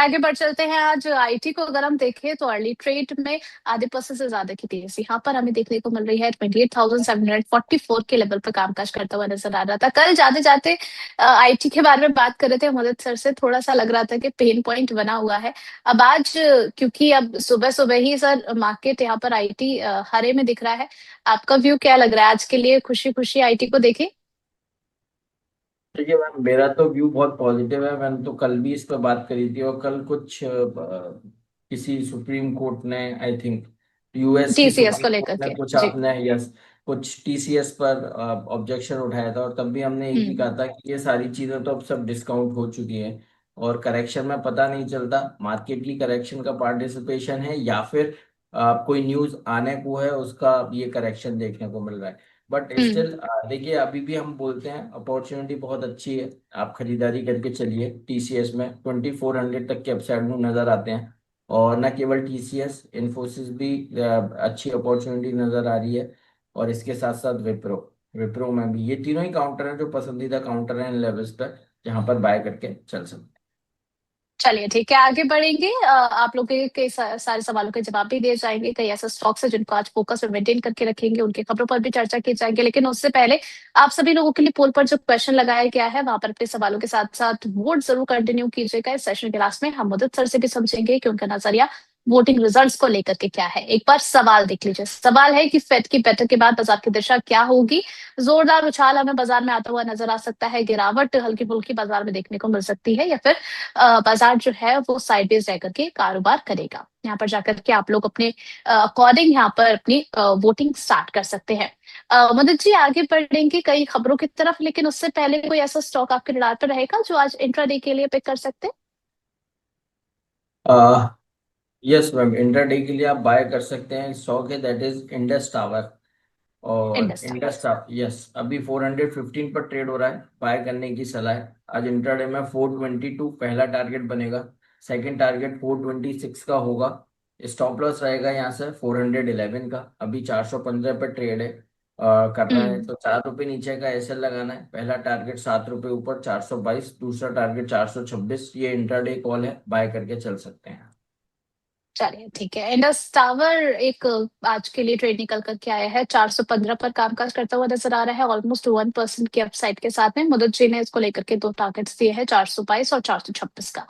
आगे बढ़ चलते हैं। आज आईटी को अगर हम देखें तो अर्ली ट्रेड में आधे परसेंट से ज्यादा की तेजी यहाँ पर हमें देखने को मिल रही है। 28,744 के लेवल पर कामकाज करता हुआ नजर आ रहा था। कल जाते जाते आईटी के बारे में बात कर रहे थे मदद सर से, थोड़ा सा लग रहा था कि पेन पॉइंट बना हुआ है। अब आज क्योंकि अब सुबह सुबह ही सर मार्केट यहाँ पर आईटी हरे में दिख रहा है। आपका व्यू क्या लग रहा है आज के लिए? खुशी खुशी आईटी को देखें। देखिए मैम, मेरा तो व्यू बहुत पॉजिटिव है। मैंने तो कल भी इस पर बात करी थी, और कल कुछ किसी सुप्रीम कोर्ट ने, आई थिंक यूएस की टीसीएस सुप्रीम को कोर्ट लेकर ने के कुछ जी। आपने यस कुछ टीसीएस पर ऑब्जेक्शन उठाया था, और तब भी हमने एक ही हम्म। कहा था कि ये सारी चीजें तो अब सब डिस्काउंट हो चुकी हैं, और करेक्शन में पता नहीं चलता मार्केट की करेक्शन का पार्टिसिपेशन है या फिर कोई न्यूज आने को है उसका ये करेक्शन देखने को मिल रहा है। But hmm. स्टिल देखिए, अभी भी हम बोलते हैं अपॉर्चुनिटी बहुत अच्छी है। आप खरीदारी करके चलिए, टीसीएस में 2400 तक के अपसाइड में नजर आते हैं। और न केवल टीसीएस, इन्फोसिस भी अच्छी अपॉर्चुनिटी नजर आ रही है। और इसके साथ साथ विप्रो, विप्रो में भी, ये तीनों ही काउंटर हैं जो पसंदीदा काउंटर हैं इन लेवल्स पर, जहां पर बाय करके चल सकते हैं। चलिए ठीक है, आगे बढ़ेंगे। आप लोग के सारे सवालों के जवाब भी दिए जाएंगे। कई ऐसे स्टॉक्स है जिनको आज फोकस में मेंटेन करके रखेंगे, उनकी खबरों पर भी चर्चा की जाएगी। लेकिन उससे पहले आप सभी लोगों के लिए पोल पर जो क्वेश्चन लगाया गया है वहां पर अपने सवालों के साथ साथ वोट जरूर कंटिन्यू कीजिएगा। इस सेशन के लास्ट में हम मदद सर से भी समझेंगे कि उनका नजरिया वोटिंग रिजल्ट्स को लेकर के क्या है। एक बार सवाल देख लीजिए। सवाल है कि फेड की बैठक के बाद बाजार की दिशा क्या होगी? जोरदार उछाल हमें बाजार में आता हुआ नजर आ सकता है, गिरावट हल्की फुल्की बाजार में देखने को मिल सकती है, या फिर बाजार जो है वो साइडवेज रह करके कारोबार करेगा। यहाँ पर जाकर के आप लोग अपने अकॉर्डिंग यहाँ पर अपनी वोटिंग स्टार्ट कर सकते हैं। मदद जी, आगे बढ़ेंगे कई खबरों की तरफ, लेकिन उससे पहले कोई ऐसा स्टॉक आपके रडार पर रहेगा जो आज इंट्राडे के लिए पिक कर सकते हैं? यस मैम, इंट्राडे के लिए आप बाय कर सकते हैं। स्टॉक है दैट इज इंडस टावर। और Indus tower. Indus tower, yes, अभी 415 पर ट्रेड हो रहा है। बाय करने की सलाह है। आज इंट्राडे में 422 पहला टारगेट बनेगा। सेकंड टारगेट 426 का होगा। स्टॉप लॉस रहेगा यहाँ से 411 का। अभी 415 पर ट्रेड है। करना है हम्म। तो ₹4 नीचे का एसएल लगाना है। पहला टारगेट ₹7 ऊपर 422, दूसरा टारगेट 426। ये इंट्राडे कॉल है, बाय करके चल सकते हैं। चलिए ठीक है। इंडस टावर एक आज के लिए ट्रेड निकल करके आया है, 415 पर कामकाज करता हुआ नजर आ रहा है, ऑलमोस्ट 1% की अपसाइड के साथ में। मुदत जी ने इसको लेकर के दो टारगेट्स दिए हैं, 422 और 426 का।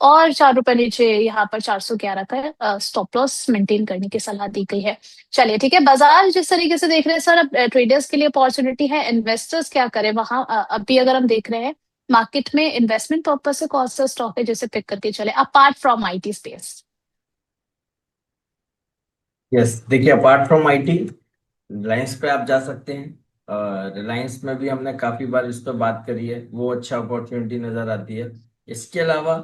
और ₹4 नीचे यहाँ पर 411 का स्टॉप लॉस मेंटेन करने की सलाह दी गई है। चलिए ठीक है। बाजार जिस तरीके से देख रहे हैं सर, अब ट्रेडर्स के लिए अपॉर्चुनिटी है, इन्वेस्टर्स क्या करें वहां? अभी अगर हम देख रहे हैं मार्केट में इन्वेस्टमेंट पर्पज से कौन सा स्टॉक है जिसे पिक करके चले apart from IT space? Yes, देखिए, अपार्ट फ्रॉम आईटी, रिलायंस पे आप जा सकते हैं। रिलायंस में भी हमने काफी बार इस पर बात करी है, वो अच्छा अपॉर्चुनिटी नजर आती है। इसके अलावा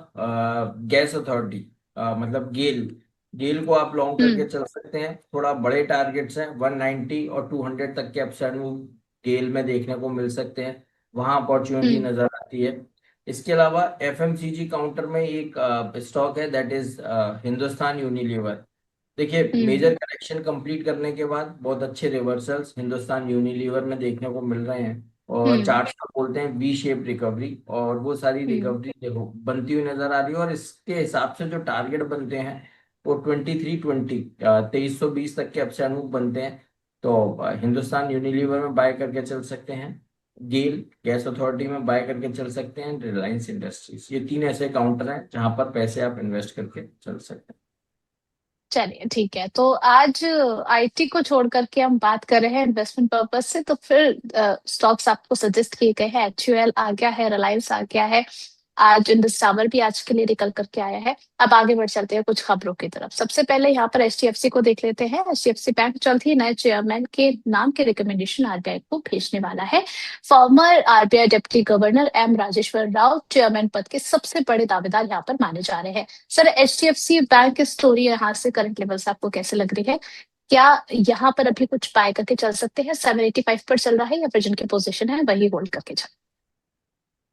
गैस अथॉरिटी, मतलब गेल, गेल को आप लॉन्ग करके हम्म। चल सकते हैं। थोड़ा बड़े टारगेट्स हैं, 190 और 200 तक के अपसाइड मूव गेल में देखने को मिल सकते हैं। वहां अपॉर्चुनिटी हम्म। नजर आती है। इसके अलावा एफएमसीजी काउंटर में एक स्टॉक है दैट इज हिंदुस्तान यूनिलीवर। देखिए, हम्म। मेजर करेक्शन कंप्लीट करने के बाद बहुत अच्छे रिवर्सल्स हिंदुस्तान यूनिलीवर में देखने को मिल रहे हैं। और हम्म। चार्ट्स का बोलते हैं वी शेप रिकवरी, और वो सारी हम्म। रिकवरी देखो बनती हुई नजर आ रही है। और इसके हिसाब से जो टारगेट बनते हैं वो 2320, 2320 तक के अपसाइड मूव बनते हैं। तो हिंदुस्तान यूनिलीवर में बाय करके चल सकते हैं। गेल गैस अथॉरिटी में बाय करके चल सकते हैं। रिलायंस इंडस्ट्रीज, ये तीन ऐसे काउंटर हैं जहां पर पैसे आप इन्वेस्ट करके चल सकते हैं। चलिए ठीक है। तो आज आईटी को छोड़ करके हम बात कर रहे हैं इन्वेस्टमेंट पर्पज से, तो फिर स्टॉक्स आपको सजेस्ट किए गए हैं। एचयूएल आ गया है, रिलायंस आ गया है, आज इंडस टावर भी आज के लिए निकल करके आया है। अब आगे बढ़ चलते हैं कुछ खबरों की तरफ। सबसे पहले यहाँ पर एचडीएफसी को देख लेते हैं। एचडीएफसी बैंक जल्द ही नए चेयरमैन के नाम के रिकमेंडेशन आरबीआई को भेजने वाला है। Former RBI deputy governor M Rajeshwar Rao chairman पद के सबसे बड़े दावेदार यहाँ पर माने जा रहे हैं। सर, एचडीएफसी बैंक की स्टोरी यहाँ से करंट लेवल से आपको कैसे लग रही है? क्या यहाँ पर अभी कुछ बाय करके चल सकते हैं? 785 पर चल रहा है, या फिर जिनकी पोजीशन है वही होल्ड करके चल?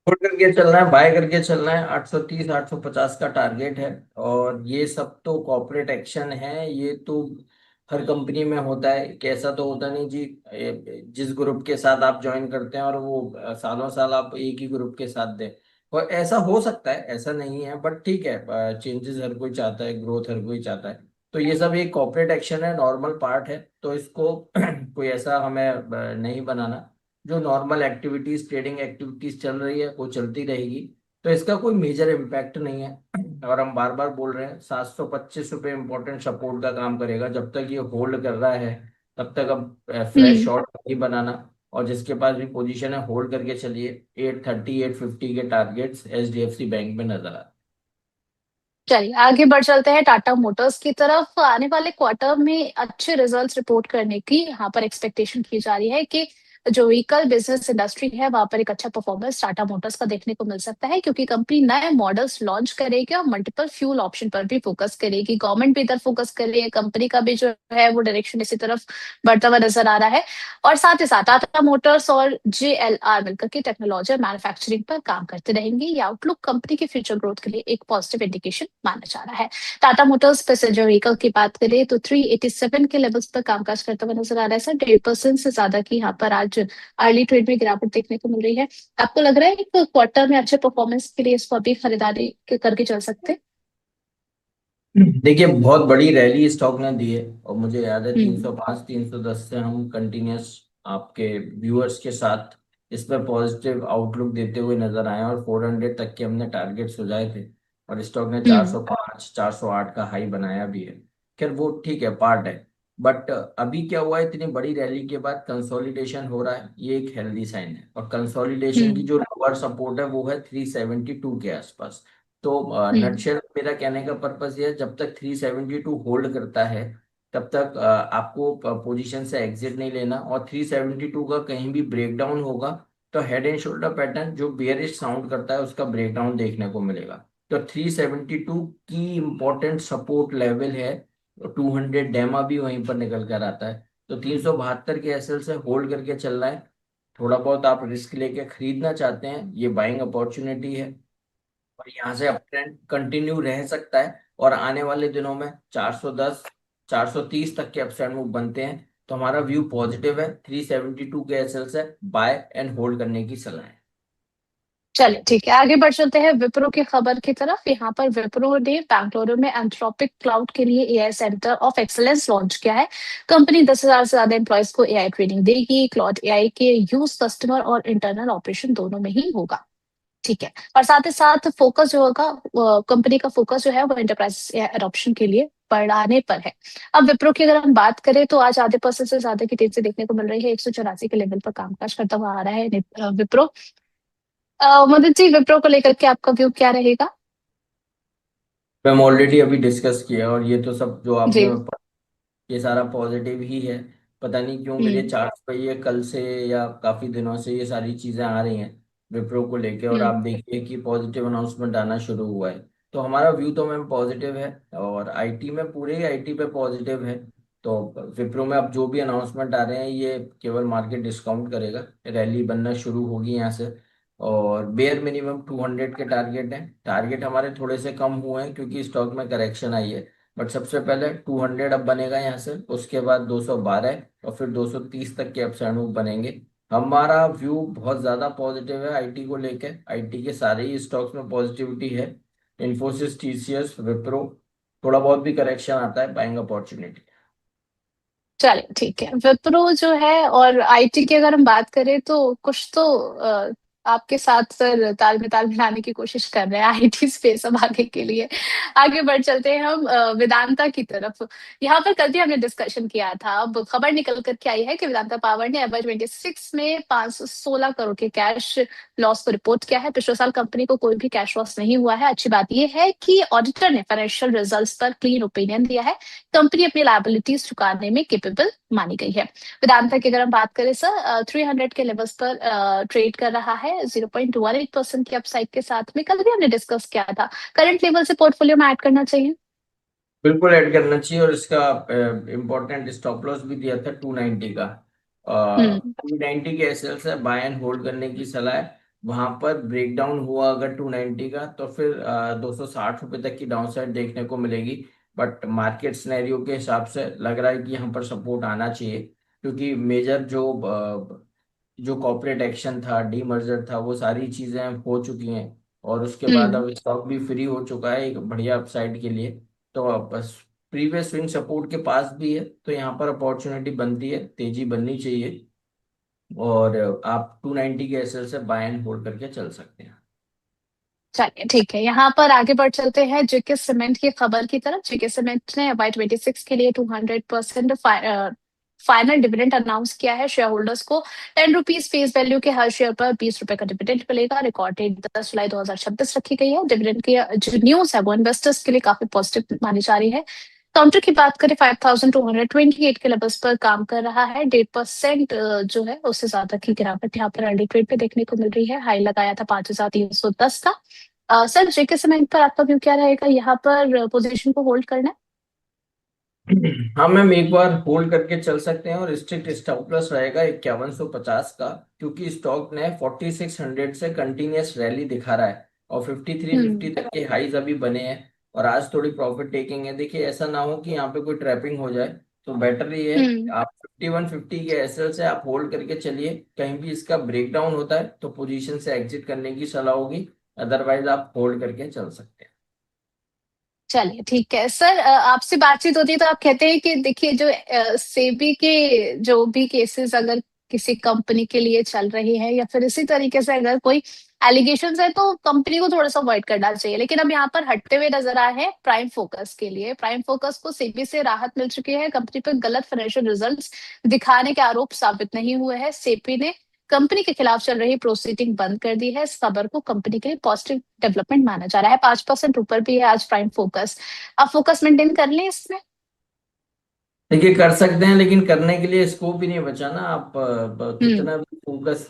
होल्ड करके चलना है, बाय करके चलना है। 830 850 का टारगेट है। और ये सब तो कॉर्पोरेट एक्शन है, ये तो हर कंपनी में होता है। कैसा तो होता नहीं जी, जिस ग्रुप के साथ आप ज्वाइन करते हैं और वो सालों साल आप एक ही ग्रुप के साथ दें। और ऐसा हो सकता है, ऐसा नहीं है, बट ठीक है, चेंजेस हर कोई चाहता है, ग्रोथ हर कोई चाहता है। तो ये सब एक कॉर्पोरेट एक्शन है, नॉर्मल पार्ट है, तो इसको कोई ऐसा हमें नहीं बनाना। जो नॉर्मल एक्टिविटीज, ट्रेडिंग एक्टिविटीज चल रही है वो चलती रहेगी, तो इसका कोई मेजर इम्पैक्ट नहीं है। और हम बार बार बोल रहे हैं, 725 रुपये इंपॉर्टेंट सपोर्ट का काम करेगा। जब तक ये होल्ड कर रहा है तब तक अब फ्रेश हम्म। शॉर्ट नहीं बनाना। और जिसके पास भी पोजीशन है होल्ड करके चलिए। 830 850 के टारगेट्स एचडीएफसी बैंक में नजर आ रहे हैं। चलिए आगे बढ़ चलते हैं टाटा मोटर्स की तरफ। आने वाले क्वार्टर में अच्छे रिजल्ट्स रिपोर्ट करने की यहाँ पर एक्सपेक्टेशन की जा रही है कि जो व्हीकल बिजनेस इंडस्ट्री है वहां पर एक अच्छा परफॉर्मेंस टाटा मोटर्स का देखने को मिल सकता है, क्योंकि कंपनी नए मॉडल्स लॉन्च करेगी और मल्टीपल फ्यूल ऑप्शन पर भी फोकस करेगी। गवर्नमेंट भी इधर फोकस कर रही है, कंपनी का भी जो है वो डायरेक्शन इसी तरफ बढ़ता हुआ नजर आ रहा है। और साथ ही साथ टाटा मोटर्स और जेएलआर मिलकर के टेक्नोलॉजी और मैन्युफैक्चरिंग पर काम करते रहेंगे। ये आउटलुक कंपनी के फ्यूचर ग्रोथ के लिए एक पॉजिटिव इंडिकेशन माना जा रहा है। टाटा मोटर्स पैसेंजर व्हीकल की बात करें तो 387 के लेवल्स पर कामकाज करता हुआ नजर आ रहा है सर। 1.5% से ज्यादा की यहाँ पर आज अर्ली ट्रेड में गिरावट देखने को मिल रही है। आपको लग रहा है एक क्वार्टर में अच्छे परफॉर्मेंस के लिए इसको अभी खरीदारी करके चल सकते हैं? देखिए, बहुत बड़ी रैली स्टॉक ने दी है, और मुझे याद है हम्म। 305 310 से हम कंटिन्यूस आपके व्यूअर्स के साथ इस पर पॉजिटिव आउटलुक देते हुए नजर आए, और 400 तक के हमने टारगेट सुझाए थे। और स्टॉक ने हम्म। 405 408 का हाई बनाया भी है। खैर वो ठीक है, पार्ट है। बट अभी क्या हुआ है, इतनी बड़ी रैली के बाद कंसोलिडेशन हो रहा है, ये एक हेल्दी साइन है। और कंसोलिडेशन की हम्म। जो लोअर सपोर्ट है वो है 372 के आसपास। तो हम्म। नटशेल मेरा कहने का पर्पस ये है, जब तक 372 होल्ड करता है तब तक आपको पोजीशन से एग्जिट नहीं लेना। और 372 का कहीं भी ब्रेकडाउन होगा तो हेड एंड शोल्डर पैटर्न जो बियरिश साउंड करता है उसका ब्रेकडाउन देखने को मिलेगा। तो 372 की इंपॉर्टेंट सपोर्ट लेवल है। 200 डेमा भी वहीं पर निकल कर आता है। तो 372 के एसएल से होल्ड करके चलना है। थोड़ा बहुत आप रिस्क लेके खरीदना चाहते हैं, ये बाइंग अपॉर्चुनिटी है। और यहाँ से अप ट्रेंड कंटिन्यू रह सकता है, और आने वाले दिनों में 410 430 तक के अपसाइड मूव बनते हैं। तो हमारा व्यू पॉजिटिव है। 372 के एसएल से बाय एंड होल्ड करने की सलाह है। चलिए ठीक है, आगे बढ़ चलते हैं विप्रो की खबर की तरफ। यहाँ पर विप्रो ने बैंगलोर में एंथ्रोपिक क्लाउड के लिए AI centre of excellence launch किया है। कंपनी 10,000 से ज्यादा एम्प्लॉयज को एआई ट्रेनिंग देगी। क्लाउड एआई के यूज कस्टमर और इंटरनल ऑपरेशन दोनों में ही होगा। ठीक है। और साथ ही साथ फोकस जो होगा, कंपनी का फोकस जो है वो एंटरप्राइज एडॉप्शन के लिए बढ़ाने पर है। अब विप्रो की अगर हम बात करें तो आज आधे परसेंट से ज्यादा की तेजी देखने को मिल रही है। 184 के लेवल पर कामकाज करता हुआ आ रहा है विप्रो। मदन जी, विप्रो को लेकर के आपका व्यू क्या रहेगा? मैम ऑलरेडी अभी डिस्कस किया, और ये तो सब जो आपने, जी। ये सारा पॉजिटिव ही है। पता नहीं क्यों मेरे हम्म। चार्ट पे ये कल से या काफी दिनों से ये सारी चीजें आ रही हैं विप्रो को लेके। और हम्म। आप देखिए कि पॉजिटिव अनाउंसमेंट आना शुरू हुआ है। तो हमारा व्यू तो मैम पॉजिटिव है, और आईटी में, पूरे ही आईटी पे पॉजिटिव है। तो विप्रो में अब जो भी अनाउंसमेंट आ रहे हैं ये केवल मार्केट डिस्काउंट करेगा। रैली बनना शुरू होगी यहाँ से। और बेयर मिनिमम 200 के टारगेट है। टारगेट हमारे थोड़े से कम हुए हैं क्योंकि स्टॉक में करेक्शन आई है। बट सबसे पहले 200 अब बनेगा यहाँ से, उसके बाद 212, और फिर 230 तक के अपसाइड मूव बनेंगे। हमारा व्यू बहुत ज्यादा पॉजिटिव है आईटी को लेके। आईटी के सारे ही स्टॉक्स में पॉजिटिविटी है। इन्फोसिस, टीसीएस, विप्रो, थोड़ा बहुत भी करेक्शन आता है, बाइंग अपॉर्चुनिटी। चलिए ठीक है, विप्रो जो है और आईटी की अगर हम बात करें तो कुछ तो आपके साथ सर ताल में ताल मिलाने की कोशिश कर रहे हैं आईटी स्पेस अब आगे के लिए। आगे बढ़ चलते हैं हम वेदांता की तरफ। यहाँ पर कल भी हमने डिस्कशन किया था। अब खबर निकल करके आई है कि वेदांता पावर ने FY 26 में 516 करोड़ के कैश लॉस को रिपोर्ट किया है। पिछले साल कंपनी को कोई भी कैश लॉस नहीं हुआ है। अच्छी बात यह है कि ऑडिटर ने फाइनेंशियल रिजल्ट्स पर क्लीन ओपिनियन दिया है। कंपनी अपनी लायबिलिटीज चुकाने में केपेबल मानी गई है। वेदांता की अगर हम बात करें सर, 300 के लेवल्स पर ट्रेड कर रहा है 0.18% की अपसाइड के साथ में। कल भी हमने डिस्कस किया था, करंट लेवल से पोर्टफोलियो में ऐड करना चाहिए। बिल्कुल ऐड करना चाहिए, और इसका इम्पोर्टेंट स्टॉप लॉस भी दिया था 290 का। हम्म। 290 के एसएल से बाय एंड होल्ड करने की सलाह है। वहां पर ब्रेकडाउन हुआ अगर 290 का, तो फिर 260 रुपये तक की डाउन साइड देखने को मिलेगी। बट मार्केट सिनेरियो के हिसाब से लग रहा है कि यहाँ पर सपोर्ट आना चाहिए, क्योंकि मेजर जो कॉर्पोरेट एक्शन था, डीमर्जर था, वो सारी चीजें हो चुकी हैं। और उसके बाद हम्म। अब स्टॉक भी फ्री हो चुका है एक बढ़िया अपसाइड के लिए। तो अब बस प्रीवियस स्विंग सपोर्ट के पास भी है, तो यहाँ पर अपॉर्चुनिटी बनती है, तेजी बननी चाहिए। और आप 290 के एसएल से बाय एंड होल्ड करके चल सकते हैं। चलिए ठीक है, यहाँ पर आगे बढ़ चलते हैं जेके सीमेंट की खबर की तरफ। जेके सीमेंट ने FY 26 के लिए 200% फाइनल डिविडेंड अनाउंस किया है शेयर होल्डर्स को। ₹10 फेस वैल्यू के हर शेयर पर ₹20 का डिविडेंड मिलेगा। रिकॉर्ड डेट 10 जुलाई 2026 रखी गई है। डिविडेंड की जो न्यूज है वो इन्वेस्टर्स के लिए काफी पॉजिटिव मानी जा रही है। काउंटर की बात करें, 5228 के लेवल्स पर काम कर रहा है। 1.5% जो है उससे ज्यादा की गिरावट यहाँ पर अर्ली ट्रेड पे देखने को मिल रही है। हाई लगाया था 5310 का। सर, जेके सीमेंट पर आपका व्यू क्या रहेगा? यहाँ पर पोजीशन को होल्ड करना है? हाँ मैम, एक बार होल्ड करके चल सकते हैं, और स्ट्रिक्ट स्टॉप लॉस रहेगा 5150 का, क्योंकि स्टॉक ने 4600 से कंटिन्यूअस रैली दिखा रहा है और 5350 हम्म। तक के हाईज अभी बने हैं। और आज थोड़ी प्रॉफिट टेकिंग है। देखिए, ऐसा ना हो कि यहाँ पे कोई ट्रैपिंग हो जाए, तो बेटर ये है हम्म। आप 5150 के एसएल से आप होल्ड करके चलिए। कहीं भी इसका ब्रेकडाउन होता है तो पोजीशन से एग्जिट करने की सलाह होगी, अदरवाइज आप होल्ड करके चल सकते हैं। चलिए ठीक है सर, आपसे बातचीत होती है तो आप कहते हैं कि देखिए, जो सेबी के जो भी केसेस अगर किसी कंपनी के लिए चल रही है, या फिर इसी तरीके से अगर कोई एलिगेशन है, तो कंपनी को थोड़ा सा अवॉइड करना चाहिए। लेकिन अब यहाँ पर हटते हुए नजर आए हैं प्राइम फोकस के लिए। प्राइम फोकस को सेबी से राहत मिल चुकी है। कंपनी पर गलत फाइनेंशियल रिजल्ट्स दिखाने के आरोप साबित नहीं हुए हैं। सेबी ने कंपनी के खिलाफ चल रही प्रोसीडिंग बंद कर दी है। इस खबर को कंपनी के लिए पॉजिटिव डेवलपमेंट माना जा रहा है। 5% ऊपर भी है आज प्राइम फोकस। आप फोकस मेंटेन कर लें इसमें? देखिए, कर सकते हैं, लेकिन करने के लिए स्कोप ही नहीं बचा ना। आप हम्म। कितना भी फोकस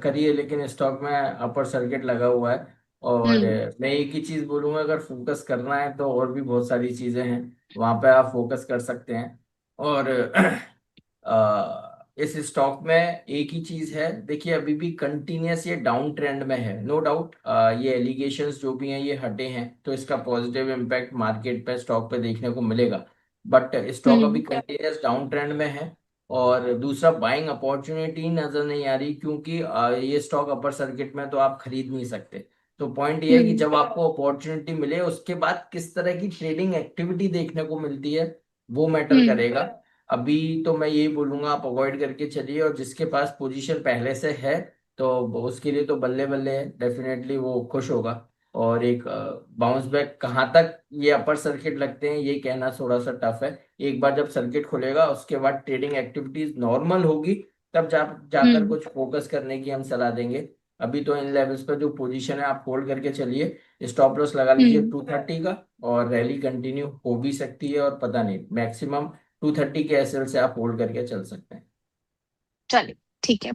करिए, लेकिन स्टॉक में अपर सर्किट लगा हुआ है। और हम्म। मैं एक ही चीज बोलूंगा, अगर फोकस करना है तो और भी बहुत सारी चीजें हैं, वहां पे आप फोकस कर सकते हैं। और इस स्टॉक में एक ही चीज है, देखिए अभी भी कंटिन्यूस ये डाउन ट्रेंड में है, नो डाउट। ये एलिगेशंस जो भी हैं ये हटे हैं, तो इसका पॉजिटिव इम्पैक्ट मार्केट पे, स्टॉक पे देखने को मिलेगा। बट स्टॉक अभी हम्म। कंटिन्यूस डाउन ट्रेंड में है। और दूसरा, बाइंग अपॉर्चुनिटी नजर नहीं आ रही, क्योंकि ये स्टॉक अपर सर्किट में तो आप खरीद नहीं सकते। तो पॉइंट ये है कि हम्म। जब आपको अपॉर्चुनिटी मिले, उसके बाद किस तरह की ट्रेडिंग एक्टिविटी देखने को मिलती है, वो मैटर हम्म। करेगा। अभी तो मैं यही बोलूंगा, आप अवॉइड करके चलिए। और जिसके पास पोजीशन पहले से है, तो उसके लिए तो बल्ले बल्ले है, डेफिनेटली वो खुश होगा। और एक बाउंस बैक कहाँ तक ये अपर सर्किट लगते हैं, ये कहना थोड़ा सा टफ है। एक बार जब सर्किट खुलेगा, उसके बाद ट्रेडिंग एक्टिविटीज नॉर्मल होगी, तब जाकर हम्म। कुछ फोकस करने की हम सलाह देंगे। अभी तो इन लेवल्स पर जो पोजीशन है, आप होल्ड करके चलिए। स्टॉप लॉस लगा लीजिए हम्म। 230 का। और रैली कंटिन्यू हो भी सकती है, और पता नहीं, मैक्सिमम 230 के एसएल से आप होल्ड करके चल सकते हैं। चलिए ठीक है।